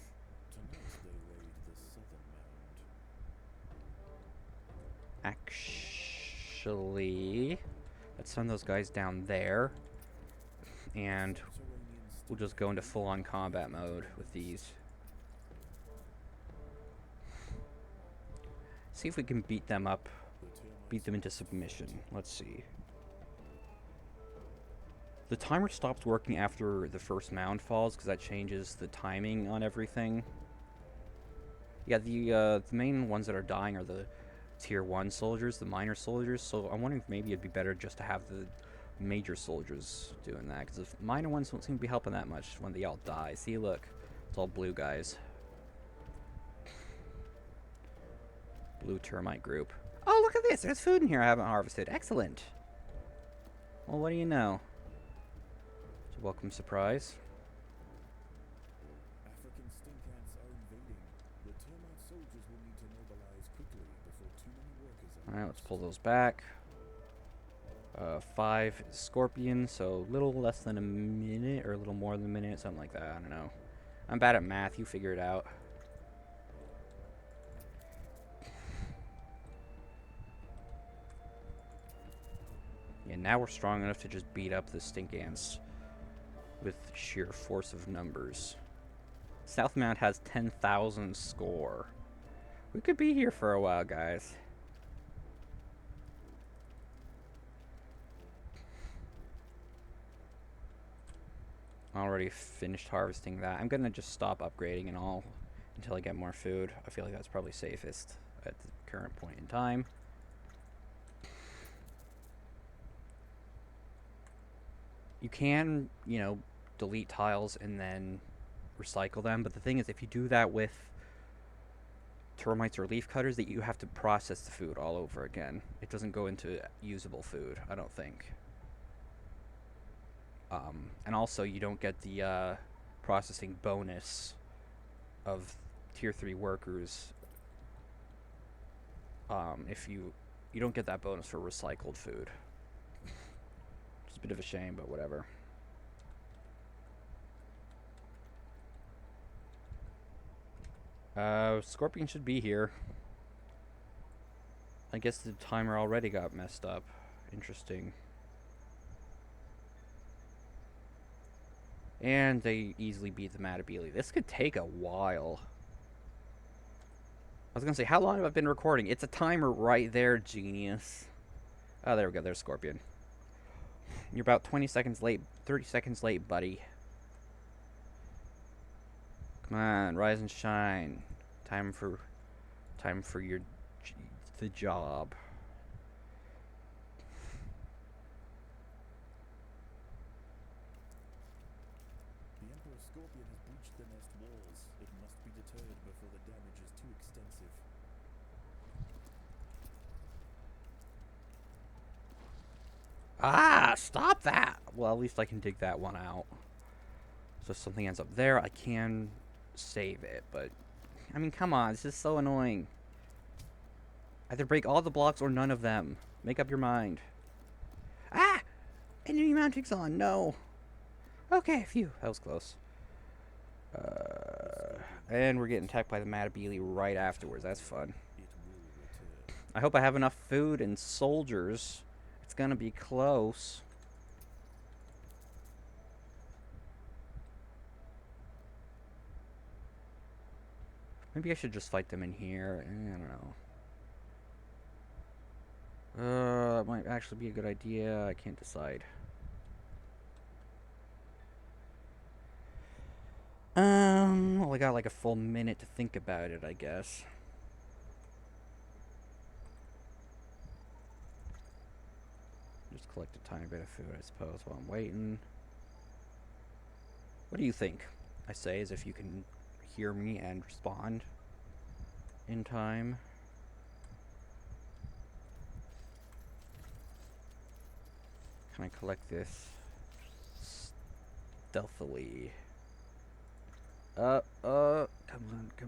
Actually, let's send those guys down there. And we'll just go into full-on combat mode with these. See if we can beat them up. Beat them into submission. Let's see. The timer stops working after the first mound falls, because that changes the timing on everything. Yeah, the main ones that are dying are the tier 1 soldiers, the minor soldiers, so I'm wondering if maybe it'd be better just to have the major soldiers doing that, because the minor ones don't seem to be helping that much when they all die. See, look, it's all blue guys. Blue termite group. Oh, look at this, there's food in here I haven't harvested. Excellent. Well, what do you know? It's a welcome surprise. African stink ants are invading. The termite soldiers will need to mobilize quickly before too many workers are. Alright, let's pull those back. 5 scorpions, so a little less than a minute, or a little more than a minute, something like that. I don't know. I'm bad at math, you figure it out. Yeah, now we're strong enough to just beat up the stink ants with sheer force of numbers. South Mound has 10,000 score. We could be here for a while, guys. Already finished harvesting that. I'm gonna just stop upgrading and all until I get more food. I feel like that's probably safest at the current point in time. You can, delete tiles and then recycle them, but the thing is, if you do that with termites or leaf cutters, that you have to process the food all over again. It doesn't go into usable food, I don't think. And also, you don't get the processing bonus of tier 3 workers if you don't get that bonus for recycled food. It's a bit of a shame, but whatever. Scorpion should be here. I guess the timer already got messed up. Interesting. And they easily beat the Matabele. This could take a while. I was gonna say, how long have I been recording? It's a timer right there, genius. Oh, there we go. There's Scorpion. You're about 20 seconds late. 30 seconds late, buddy. Come on, rise and shine. Time for the job. The Emperor Scorpion has breached the nest walls. It must be deterred before the damage is too extensive. Ah, stop that! Well, at least I can dig that one out. So if something ends up there, I can save it, but... I mean, come on, this is so annoying. Either break all the blocks or none of them. Make up your mind. Ah! Enemy mounting's on, no! Okay, phew, that was close. And we're getting attacked by the Matabele right afterwards, that's fun. It will return. I hope I have enough food and soldiers. It's gonna be close. Maybe I should just fight them in here. I don't know. That might actually be a good idea. I can't decide. Well, I got like a full minute to think about it, I guess. Just collect a tiny bit of food, I suppose, while I'm waiting. What do you think? I say as if you can hear me and respond in time. Can I collect this stealthily? Come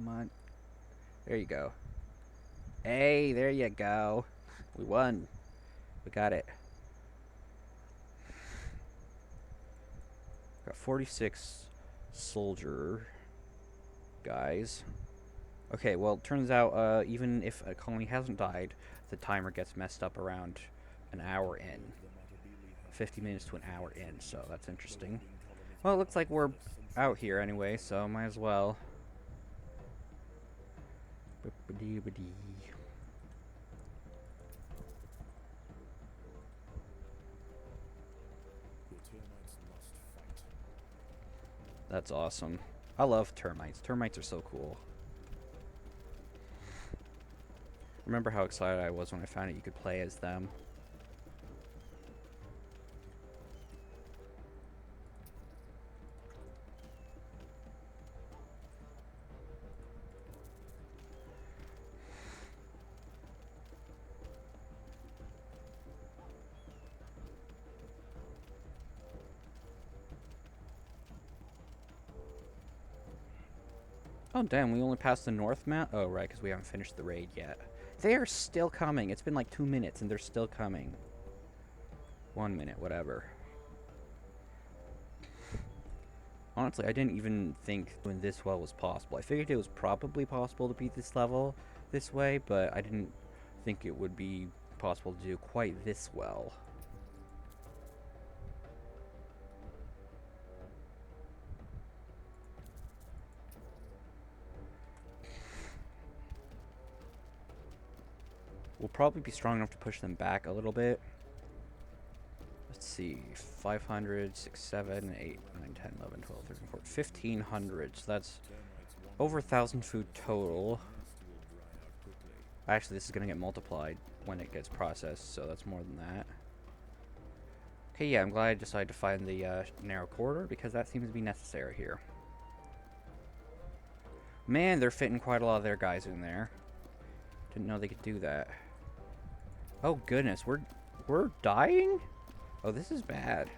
on. There you go. Hey, there you go. We won. We got it. Got 46 soldier guys. Okay, well, it turns out even if a colony hasn't died, the timer gets messed up around an hour in. 50 minutes to an hour in, so that's interesting. Well, it looks like we're out here anyway, so might as well. That's awesome. I love termites. Termites are so cool. Remember how excited I was when I found out you could play as them. Oh, damn, we only passed the north map? Oh, right, because we haven't finished the raid yet. They are still coming. It's been like 2 minutes, and they're still coming. 1 minute, whatever. Honestly, I didn't even think doing this well was possible. I figured it was probably possible to beat this level this way, but I didn't think it would be possible to do quite this well. We'll probably be strong enough to push them back a little bit. Let's see, 500, 6, 7, 8, 9, 10, 11, 12, 13, 14, 1,500. So that's over 1,000 food total. Actually, this is going to get multiplied when it gets processed, so that's more than that. Okay, yeah, I'm glad I decided to find the narrow corridor, because that seems to be necessary here. Man, they're fitting quite a lot of their guys in there. Didn't know they could do that. Oh goodness, we're dying? Oh, this is bad.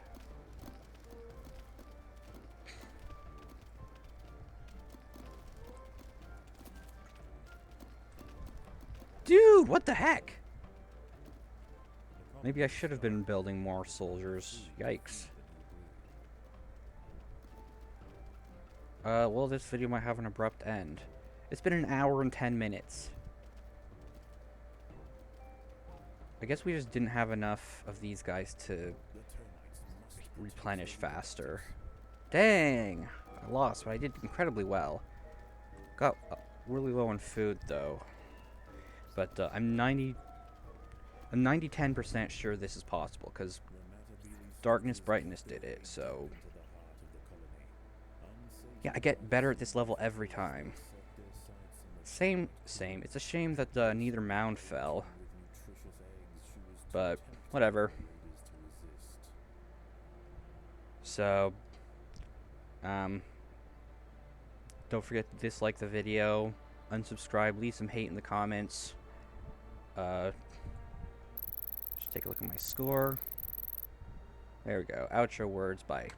Dude, what the heck? Maybe I should have been building more soldiers. Yikes. Well, this video might have an abrupt end. It's been an hour and 10 minutes. I guess we just didn't have enough of these guys to replenish faster. Dang! I lost, but I did incredibly well. Got really low on food, though. But I'm 90-10% sure this is possible, because Darkness Brightness did it, so... Yeah, I get better at this level every time. Same. It's a shame that neither Mound fell. But, whatever. So, don't forget to dislike the video, unsubscribe, leave some hate in the comments. Just take a look at my score. There we go. Outro words, bye.